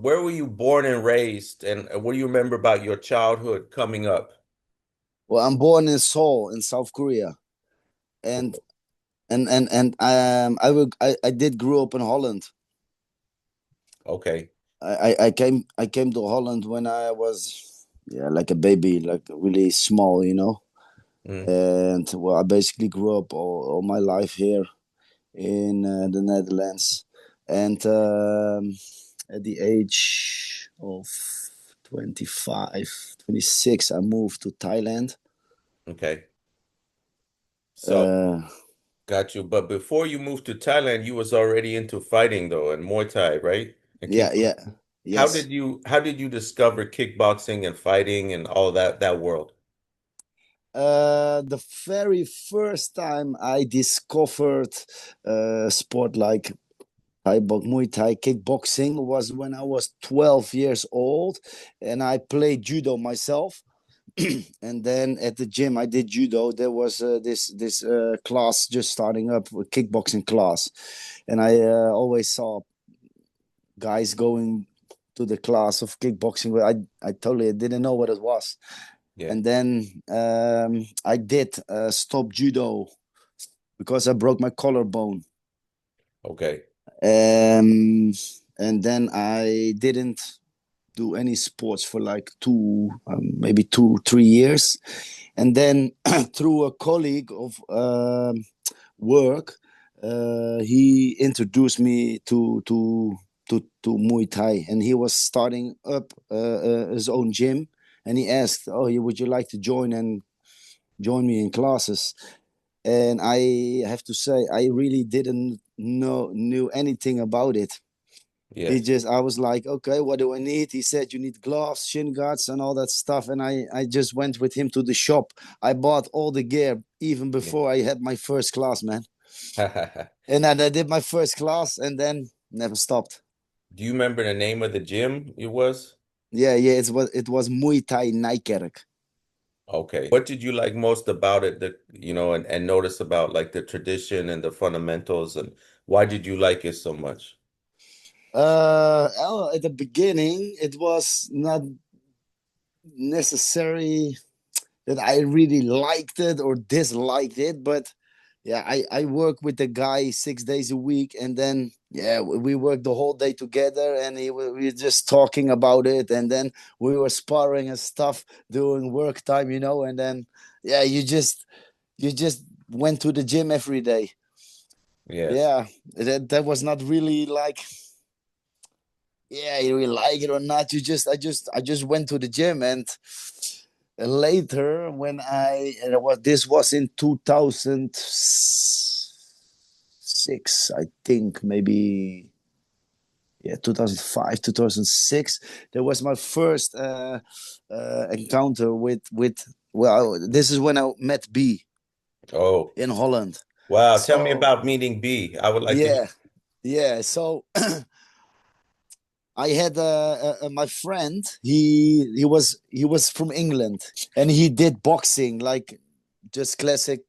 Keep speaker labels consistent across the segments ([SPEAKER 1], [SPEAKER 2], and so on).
[SPEAKER 1] Where were you born and raised, and what do you remember about your childhood coming up?
[SPEAKER 2] Well, I'm born in Seoul in South Korea, and I did grow up in Holland.
[SPEAKER 1] Okay.
[SPEAKER 2] I came to Holland when I was like a baby, like really small,
[SPEAKER 1] Mm,
[SPEAKER 2] And well, I basically grew up all my life here in the Netherlands, and at the age of 25, 26, I moved to Thailand.
[SPEAKER 1] okay. So
[SPEAKER 2] Uh,
[SPEAKER 1] got you. But before you moved to Thailand, you was already into fighting though, and Muay Thai, right? And
[SPEAKER 2] yeah,
[SPEAKER 1] kickboxing.
[SPEAKER 2] yeah, yes.
[SPEAKER 1] How did you discover kickboxing and fighting and all that world?
[SPEAKER 2] The very first time I discovered sport like Muay Thai, kickboxing was when I was 12 years old, and I played judo myself. And then at the gym, I did judo. There was this class just starting up, a kickboxing class, and I always saw guys going to the class of kickboxing. But I totally didn't know what it was.
[SPEAKER 1] Yeah.
[SPEAKER 2] And then I did stop judo because I broke my collarbone.
[SPEAKER 1] Okay.
[SPEAKER 2] Um, and then I didn't do any sports for like maybe 2 3 years. And then through a colleague of work, he introduced me to Muay Thai, and he was starting up his own gym. And he asked, "Oh, would you like to join me in classes?" And I have to say, I really didn't knew anything about it.
[SPEAKER 1] Yeah.
[SPEAKER 2] I was like, okay, what do I need? He said, you need gloves, shin guards, and all that stuff. And I just went with him to the shop. I bought all the gear even
[SPEAKER 1] Yeah.
[SPEAKER 2] before I had my first class, man. And then I did my first class and then never stopped.
[SPEAKER 1] Do you remember the name of the gym it was?
[SPEAKER 2] Yeah, yeah, it was Muay Thai Nijkerk.
[SPEAKER 1] Okay. What did you like most about it that, and notice about like the tradition and the fundamentals, and why did you like it so much?
[SPEAKER 2] At the beginning, it was not necessary that I really liked it or disliked it, but yeah, I work with the guy 6 days a week, and then yeah, we worked the whole day together, and we were just talking about it, and then we were sparring and stuff during work time, and then yeah, you just went to the gym every day.
[SPEAKER 1] Yes.
[SPEAKER 2] Yeah, that was not really like, yeah, you really like it or not. I just went to the gym, and later when this was in 2006, I think, maybe, yeah, 2005, 2006. There was my first encounter with, well, this is when I met B
[SPEAKER 1] Oh,
[SPEAKER 2] in Holland.
[SPEAKER 1] wow. Tell me
[SPEAKER 2] So
[SPEAKER 1] about meeting B. I would like to hear.
[SPEAKER 2] yeah, yeah. So I had my friend. He was from England, and he did boxing, like just classic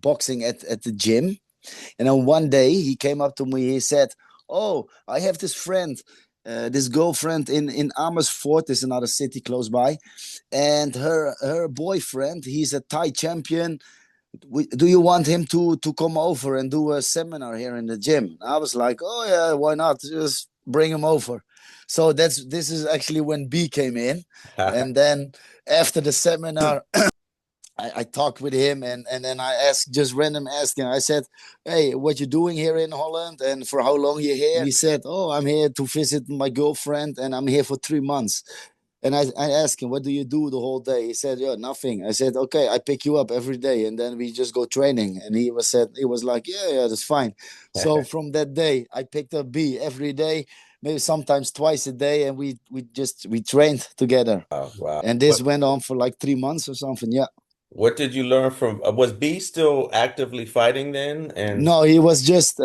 [SPEAKER 2] boxing at the gym. And then one day he came up to me. He said, "Oh, I have this friend, this girlfriend in Amersfoort. There's another city close by, and her boyfriend. He's a Thai champion. Do you want him to come over and do a seminar here in the gym?" I was like, "Oh yeah, why not? Just bring him over." So this is actually when B came in, and then after the seminar, I talked with him, and then I asked, just random asking. I said, "Hey, what you doing here in Holland, and for how long you here?" And he said, "Oh, I'm here to visit my girlfriend, and I'm here for 3 months." And I asked him, "What do you do the whole day?" He said, "Yeah, nothing." I said, "Okay, I pick you up every day, and then we just go training." And he was like, "Yeah, yeah, that's fine." So from that day, I picked up B every day, maybe sometimes twice a day, and we trained together.
[SPEAKER 1] Wow, wow.
[SPEAKER 2] And this went on for like 3 months or something. Yeah.
[SPEAKER 1] What did you learn from, was B still actively fighting then? And
[SPEAKER 2] No, he was just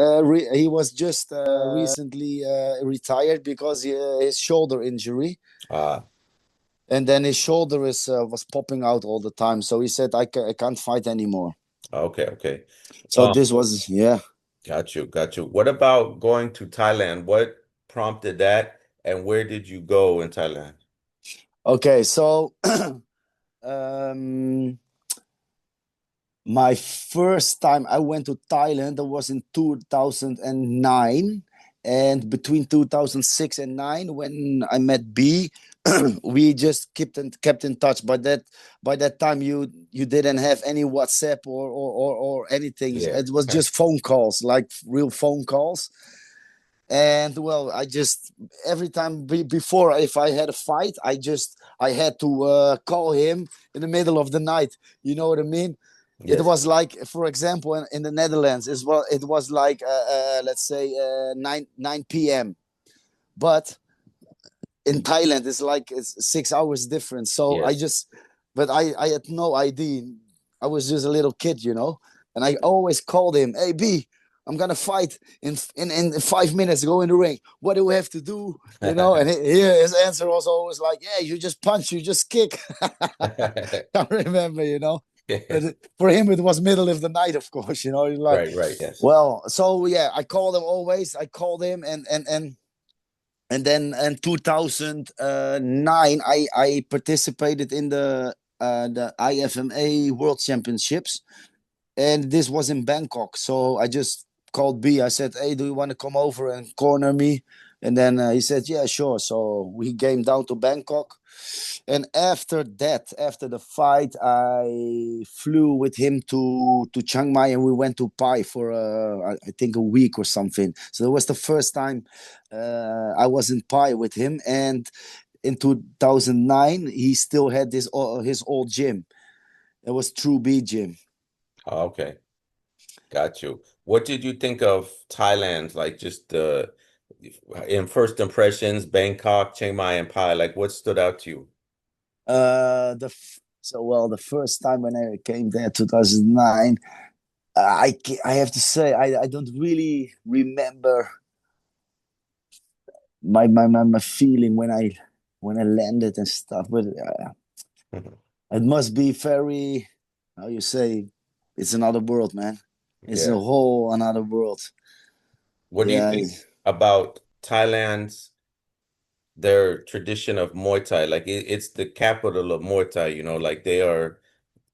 [SPEAKER 2] recently retired because his shoulder injury,
[SPEAKER 1] ah,
[SPEAKER 2] and then his shoulder is was popping out all the time. So he said, I can't fight anymore."
[SPEAKER 1] okay, okay.
[SPEAKER 2] So
[SPEAKER 1] Um,
[SPEAKER 2] this was. Yeah.
[SPEAKER 1] got you, got you. What about going to Thailand? What prompted that? And where did you go in Thailand?
[SPEAKER 2] Okay, so um, my first time I went to Thailand, that was in 2009. And between 2006 and 9, when I met B, we just kept in touch. By that time, you didn't have any WhatsApp or anything.
[SPEAKER 1] Yeah.
[SPEAKER 2] It was just phone calls, like real phone calls. And well, I just every time before, if I had a fight, I had to call him in the middle of the night. You know what I mean? It
[SPEAKER 1] Yes.
[SPEAKER 2] was like, for example, in the Netherlands, it was like let's say 9 p.m. But in Thailand, it's 6 hours difference. So
[SPEAKER 1] Yes.
[SPEAKER 2] but I had no idea. I was just a little kid, and I always called him, "Hey B, I'm gonna fight in 5 minutes. Go in the ring. What do we have to do?" And his answer was always like, "Yeah, you just punch, you just kick." I remember, But for him, it was middle of the night, of course. He's like,
[SPEAKER 1] Right, right, yes.
[SPEAKER 2] well, so yeah, I called him always. I called him, and then in 2009, I participated in the IFMA World Championships, and this was in Bangkok. So I just called B. I said, "Hey, do you want to come over and corner me?" And then he said, "Yeah, sure." So we came down to Bangkok, and after that, after the fight, I flew with him to Chiang Mai, and we went to Pai for I think a week or something. So it was the first time I was in Pai with him, and in 2009 he still had his old gym. It was True B Gym.
[SPEAKER 1] Okay, got you. What did you think of Thailand? Like just the in first impressions, Bangkok, Chiang Mai, and Pai. Like what stood out to you?
[SPEAKER 2] The first time when I came there, 2009, I have to say I don't really remember my feeling when I landed and stuff, but it must be very, how you say, it's another world, man. It's a
[SPEAKER 1] Yeah.
[SPEAKER 2] whole another world.
[SPEAKER 1] What do you
[SPEAKER 2] Yeah,
[SPEAKER 1] think about Thailand's their tradition of Muay Thai? Like it's the capital of Muay Thai, like they are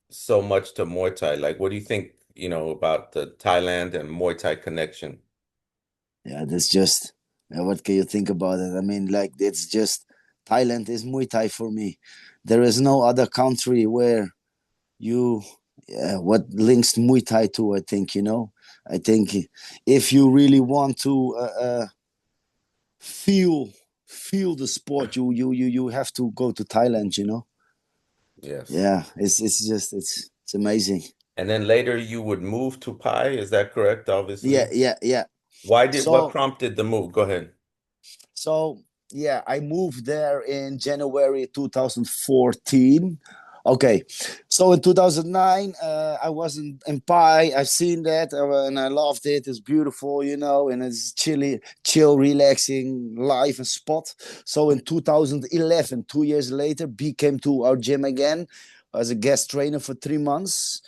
[SPEAKER 1] so much to Muay Thai. Like what do you think, about the Thailand and Muay Thai connection?
[SPEAKER 2] yeah. That's just what can you think about it? I mean, like it's just Thailand is Muay Thai for me. There is no other country where you yeah, what links Muay Thai to. I think if you really want to feel feel the sport, you have to go to Thailand.
[SPEAKER 1] Yes.
[SPEAKER 2] Yeah, it's amazing.
[SPEAKER 1] And then later you would move to Pai, is that correct?
[SPEAKER 2] Yeah,
[SPEAKER 1] Obviously.
[SPEAKER 2] yeah, yeah.
[SPEAKER 1] What
[SPEAKER 2] So
[SPEAKER 1] prompted the move? Go ahead.
[SPEAKER 2] So yeah, I moved there in January 2014. Okay, so in 2009, I was in Pai. I've seen that and I loved it. It's beautiful, and it's chill, relaxing life and spot. So in 2011, 2 years later, B came to our gym again as a guest trainer for 3 months.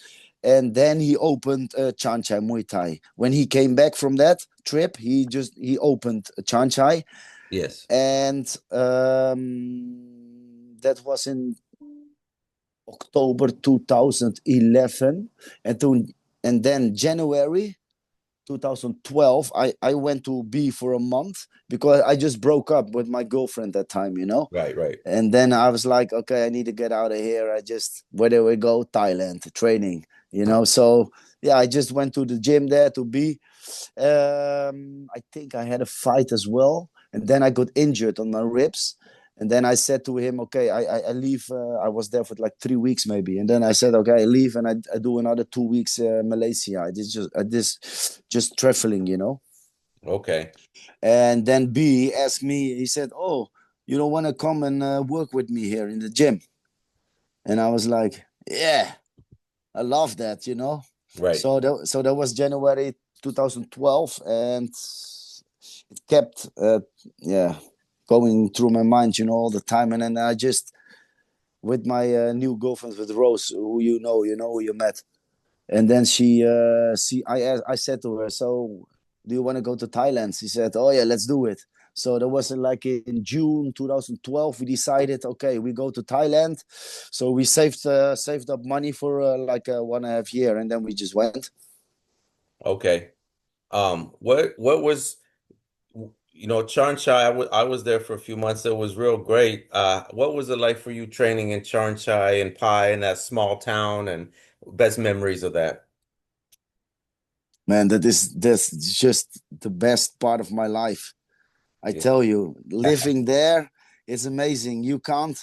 [SPEAKER 2] And then he opened Chan Chai Muay Thai. When he came back from that trip, he opened Chan Chai,
[SPEAKER 1] Yes.
[SPEAKER 2] and that was in October 2011, and then January 2012, I went to B for a month because I just broke up with my girlfriend that time.
[SPEAKER 1] Right, right.
[SPEAKER 2] And then I was like, okay, I need to get out of here. Where do we go? Thailand training. So yeah, I just went to the gym there to B. I think I had a fight as well, and then I got injured on my ribs. And then I said to him, "Okay, I leave." I was there for like 3 weeks maybe, and then I said, "Okay, I leave and I do another 2 weeks Malaysia." I just traveling.
[SPEAKER 1] Okay.
[SPEAKER 2] And then B asked me. He said, "Oh, you don't want to come and work with me here in the gym?" And I was like, "Yeah, I love that."
[SPEAKER 1] Right.
[SPEAKER 2] So that was January 2012, and it kept yeah going through my mind all the time. And then I just with my new girlfriend, with Rose, who who you met. And then I said to her, "So do you want to go to Thailand?" She said, "Oh yeah, let's do it." So there was like in June 2012, we decided, okay, we go to Thailand. So we saved up money for like 1.5 year, and then we just went.
[SPEAKER 1] Okay. What was Charn Chai? I was there for a few months. It was real great. What was it like for you training in Charn Chai and Pai in that small town and best memories of that?
[SPEAKER 2] Man, that's just the best part of my life. I
[SPEAKER 1] Yeah.
[SPEAKER 2] tell you, living there is amazing. You can't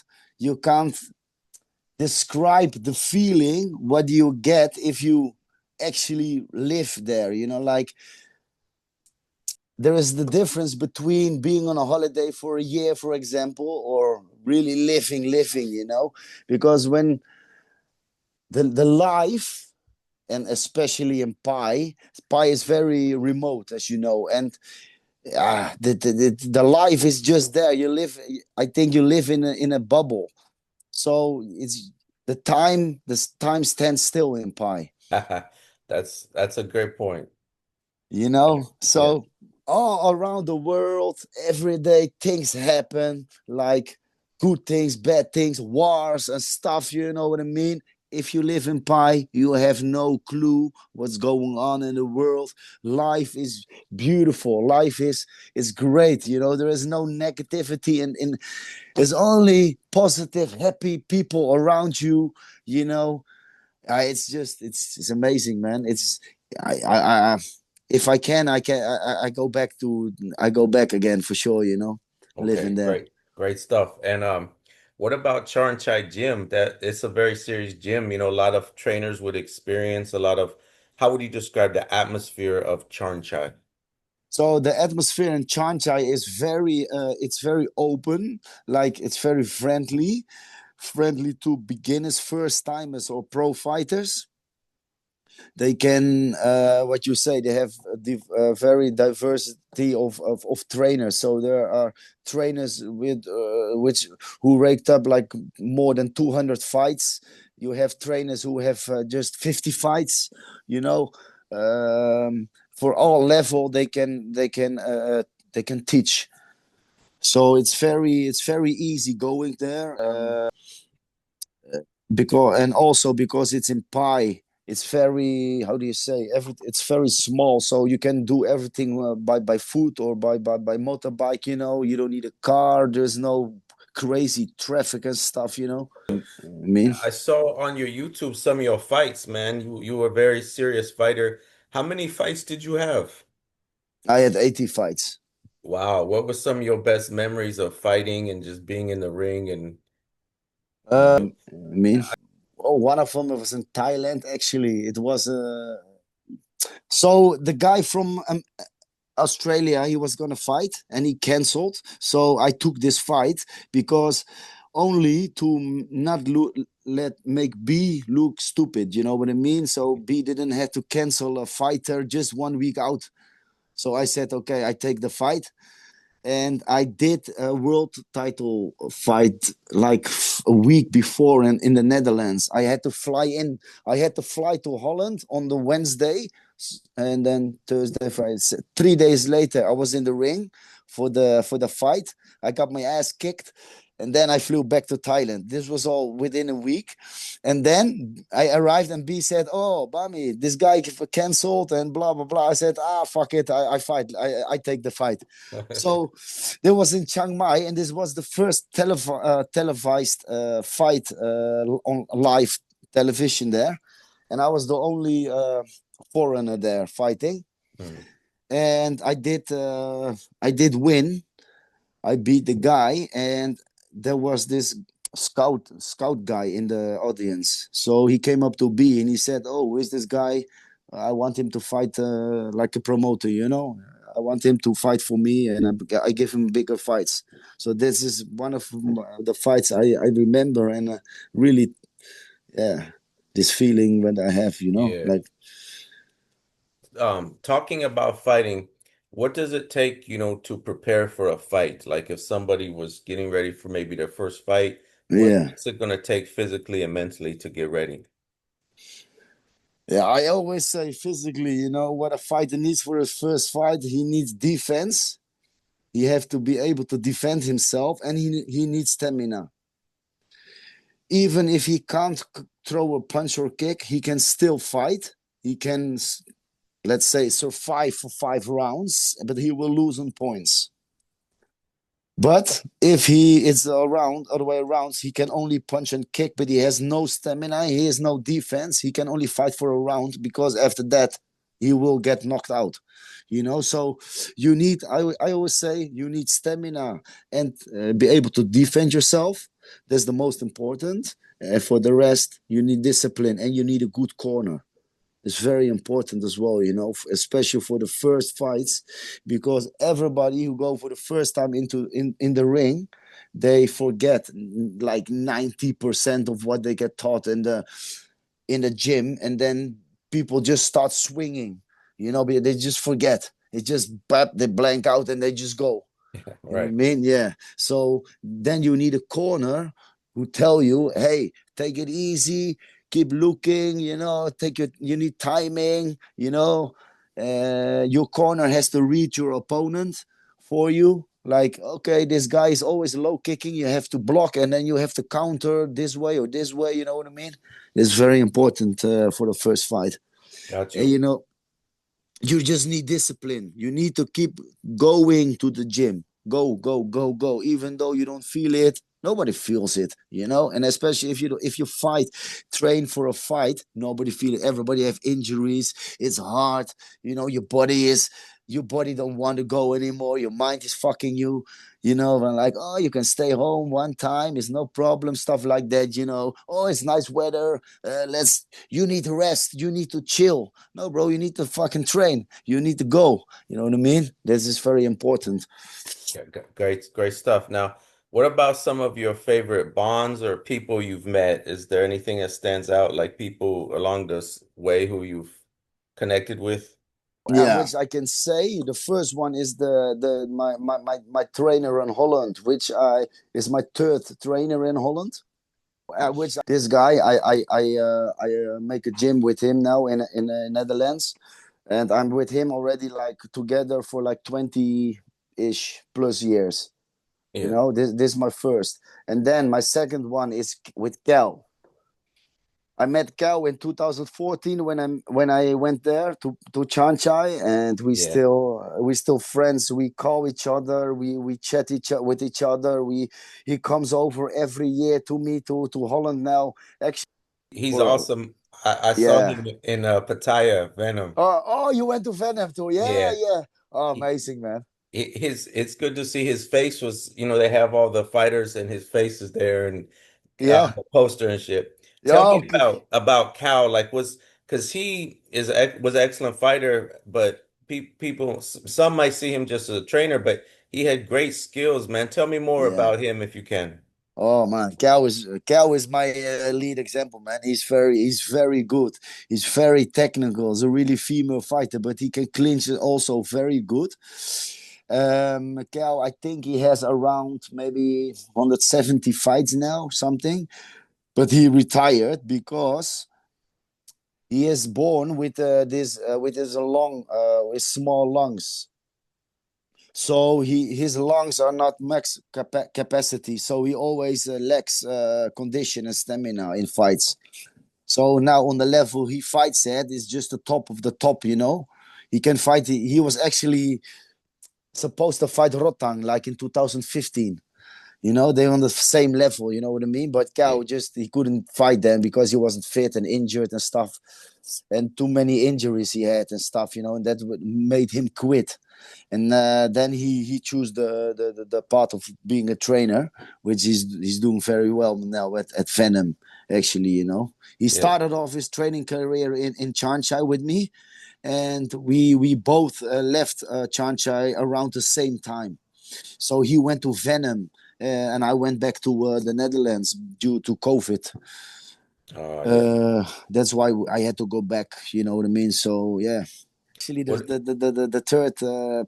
[SPEAKER 2] describe the feeling what you get if you actually live there. Like there is the difference between being on a holiday for a year, for example, or really living. Because when the life, and especially in Pi is very remote, as you know, and the life is just there. I think you live in a bubble. So it's the time stands still in Pi.
[SPEAKER 1] That's a great point. Yeah.
[SPEAKER 2] So all around the world, every day things happen, like good things, bad things, wars and stuff. You know what I mean? If you live in Pi, you have no clue what's going on in the world. Life is beautiful. Life is great. There is no negativity, and there's only positive, happy people around you. You know, it's just it's amazing, man. I if I can, I go back again for sure. Living
[SPEAKER 1] Okay,
[SPEAKER 2] there.
[SPEAKER 1] great stuff. And what about Charn Chai Gym? That it's a very serious gym. A lot of trainers would experience a lot of. How would you describe the atmosphere of Charn Chai?
[SPEAKER 2] So the atmosphere in Chanchai is it's very open, like it's very friendly to beginners, first timers, or pro fighters. They can what you say, they have very diversity of trainers. So there are trainers with which who raked up like more than 200 fights. You have trainers who have just 50 fights. you know for all level, they can teach. So it's very easy going there, because and also because it's in Pi, it's very, how do you say, it's very small, so you can do everything by foot or by motorbike. You don't need a car. There's no crazy traffic and stuff. I mean,
[SPEAKER 1] I saw on your YouTube some of your fights, man. You were a very serious fighter. How many fights did you have?
[SPEAKER 2] I had 80 fights.
[SPEAKER 1] Wow, what were some of your best memories of fighting and just being in the ring and
[SPEAKER 2] I mean, oh, one of them was in Thailand. Actually, it was so the guy from Australia, he was gonna fight and he canceled. So I took this fight because only to not let make B look stupid. You know what I mean? So B didn't have to cancel a fighter just 1 week out. So I said, okay, I take the fight, and I did a world title fight like a week before in the Netherlands. I had to fly in. I had to fly to Holland on the Wednesday, and then Thursday, Friday. 3 days later, I was in the ring for the fight. I got my ass kicked, and then I flew back to Thailand. This was all within a week, and then I arrived, and B said, "Oh, Bami, this guy canceled and blah blah blah." I said, "Ah, fuck it, I fight. I take the fight." So there was in Chiang Mai, and this was the first televised fight on live television there, and I was the only foreigner there fighting,
[SPEAKER 1] Hmm.
[SPEAKER 2] and I did win. I beat the guy, and there was this scout guy in the audience. So he came up to B and he said, "Oh, who is this guy? I want him to fight like a promoter. I want him to fight for me, and I give him bigger fights." So this is one of the fights I remember, and really, yeah, this feeling that I have,
[SPEAKER 1] Yeah.
[SPEAKER 2] like,
[SPEAKER 1] Talking about fighting, what does it take, to prepare for a fight? Like if somebody was getting ready for maybe their first fight,
[SPEAKER 2] yeah.
[SPEAKER 1] what's it going to take physically and mentally to get ready?
[SPEAKER 2] Yeah, I always say physically, what a fighter needs for his first fight, he needs defense. He have to be able to defend himself, and he needs stamina. Even if he can't throw a punch or kick, he can still fight. He can, let's say, survive for 5 rounds, but he will lose on points. But if he is around, other way around, he can only punch and kick, but he has no stamina, he has no defense. He can only fight for a round because after that, he will get knocked out. So you need, I always say, you need stamina and be able to defend yourself. That's the most important. For the rest, you need discipline and you need a good corner. It's very important as well, especially for the first fights, because everybody who go for the first time in the ring, they forget like 90% of what they get taught in the gym, and then people just start swinging, but they just forget. It just they blank out and they just go. You know what I
[SPEAKER 1] Right.
[SPEAKER 2] mean? Yeah. So then you need a corner who tell you, hey, take it easy, keep looking, you need timing. Your corner has to read your opponent for you. Like, okay, this guy is always low kicking, you have to block and then you have to counter this way or this way, you know what I mean? It's very important for the first fight.
[SPEAKER 1] Got
[SPEAKER 2] And
[SPEAKER 1] you.
[SPEAKER 2] you just need discipline. You need to keep going to the gym. Go, go, go, go. Even though you don't feel it, nobody feels it. And especially if you fight, train for a fight, nobody feel it. Everybody have injuries. It's hard. Your body don't want to go anymore. Your mind is fucking you. And like, oh, you can stay home one time. It's no problem. Stuff like that. Oh, it's nice weather. You need to rest. You need to chill. No, bro, you need to fucking train. You need to go. You know what I mean? This is very important.
[SPEAKER 1] Yeah, great, great stuff. Now, what about some of your favorite bonds or people you've met? Is there anything that stands out, like people along this way who you've connected with?
[SPEAKER 2] Yeah. Which I can say, the first one is my trainer in Holland, which I is my third trainer in Holland. Which this guy, I make a gym with him now in the Netherlands, and I'm with him already like together for like 20-ish plus years.
[SPEAKER 1] Yeah,
[SPEAKER 2] This is my first, and then my second one is with Cal. I met Cal in 2014 when I went there to Chanchai, and
[SPEAKER 1] yeah.
[SPEAKER 2] we still friends. We call each other, we chat with each other. He comes over every year to me to Holland now. Actually,
[SPEAKER 1] He's
[SPEAKER 2] for
[SPEAKER 1] awesome. I saw
[SPEAKER 2] yeah.
[SPEAKER 1] him in Pattaya, Venom.
[SPEAKER 2] Oh, you went to Venom too? Yeah,
[SPEAKER 1] Yeah.
[SPEAKER 2] yeah. Oh,
[SPEAKER 1] He,
[SPEAKER 2] amazing, man.
[SPEAKER 1] his it's good to see his face was, they have all the fighters and his face is there and
[SPEAKER 2] Yeah,
[SPEAKER 1] the poster and shit. Tell
[SPEAKER 2] yeah.
[SPEAKER 1] me
[SPEAKER 2] Okay.
[SPEAKER 1] about Cal, like was because he was an excellent fighter, but people some might see him just as a trainer, but he had great skills, man. Tell me more
[SPEAKER 2] Yeah.
[SPEAKER 1] about him if you can.
[SPEAKER 2] Oh man, Cal is my lead example, man. He's very good. He's very technical. He's a really female fighter, but he can clinch it also very good. Cal, I think he has around maybe 170 fights now, something. But he retired because he is born with this with his with small lungs. So his lungs are not max capacity. So he always lacks condition and stamina in fights. So now on the level he fights at is just the top of the top. He can fight. He was actually supposed to fight Rotang like in 2015. They're on the same level, you know what I mean? But
[SPEAKER 1] Yeah.
[SPEAKER 2] Cao he couldn't fight them because he wasn't fit and injured and stuff. And too many injuries he had and stuff, and that made him quit. And then he chose the part of being a trainer, which he's doing very well now at Venom. Actually, he
[SPEAKER 1] Yeah.
[SPEAKER 2] started off his training career in Chanchai with me, and we both left Chanchai around the same time. So he went to Venom, and I went back to the Netherlands due to COVID.
[SPEAKER 1] Yeah.
[SPEAKER 2] That's why I had to go back. You know what I mean? So yeah, actually
[SPEAKER 1] What
[SPEAKER 2] the third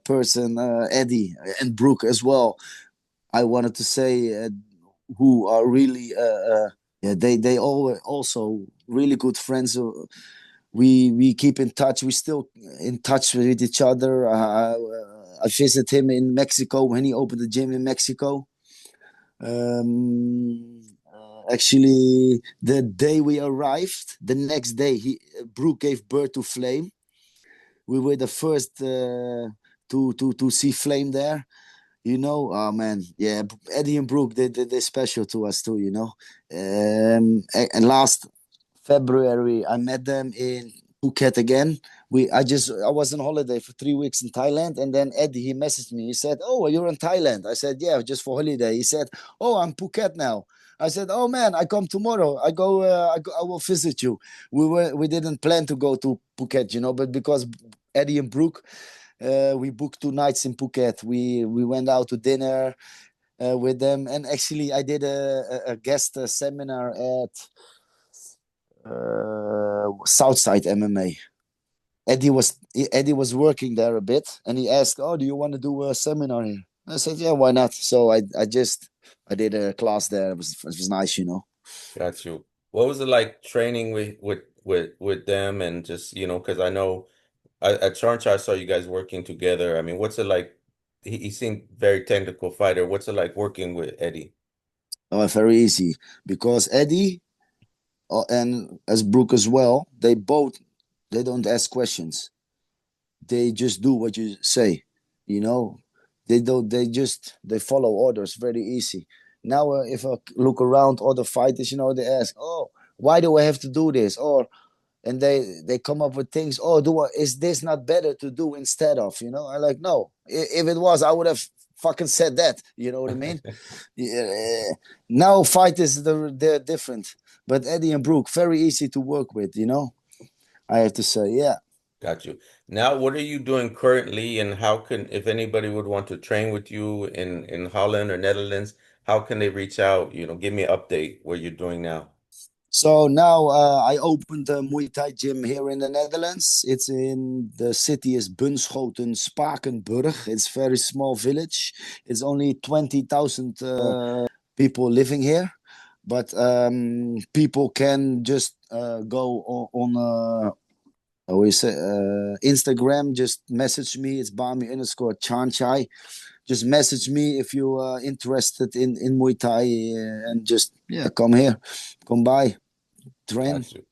[SPEAKER 2] person, Eddie and Brooke as well. I wanted to say who are really yeah, they all also really good friends. We keep in touch. We still in touch with each other. I visited him in Mexico when he opened the gym in Mexico. Actually, the day we arrived, the next day, Brooke gave birth to Flame. We were the first to see Flame there. Oh man, yeah, Eddie and Brooke, they're special to us too. And last February, I met them in Phuket again. I was on holiday for 3 weeks in Thailand, and then Eddie he messaged me. He said, "Oh, you're in Thailand." I said, "Yeah, just for holiday." He said, "Oh, I'm Phuket now." I said, "Oh man, I come tomorrow. I will visit you." We didn't plan to go to Phuket, but because Eddie and Brooke, we booked 2 nights in Phuket. We went out to dinner with them, and actually I did a guest seminar at Southside MMA. Eddie was working there a bit, and he asked, "Oh, do you want to do a seminar here?" I said, "Yeah, why not?" So I did a class there. It was nice.
[SPEAKER 1] Got you. What was it like training with them and just, because I know at Charncha I saw you guys working together. I mean, what's it like? He seemed very technical fighter. What's it like working with Eddie?
[SPEAKER 2] Very easy because Eddie and as Brooke as well, they don't ask questions. They just do what you say. You know, they follow orders very easy. Now, if I look around other fighters, they ask, "Oh, why do I have to do this?" Or and they come up with things. "Oh, is this not better to do instead of?" I like no. If it was, I would have fucking said that. You know what I mean? Yeah. Now fighters they're different, but Eddie and Brooke very easy to work with. I have to say, yeah.
[SPEAKER 1] Got you. Now, what are you doing currently, and how can, if anybody would want to train with you in Holland or Netherlands, how can they reach out? Give me an update what you're doing now.
[SPEAKER 2] So now I opened a Muay Thai gym here in the Netherlands. It's in the city is Bunschoten, Spakenburg. It's a very small village. It's only 20,000 people living here, but people can just go on how you say, Instagram. Just message me. It's Bami_Chanchai. Just message me if you are interested in Muay Thai and just yeah, come here, come by, train.
[SPEAKER 1] Got you.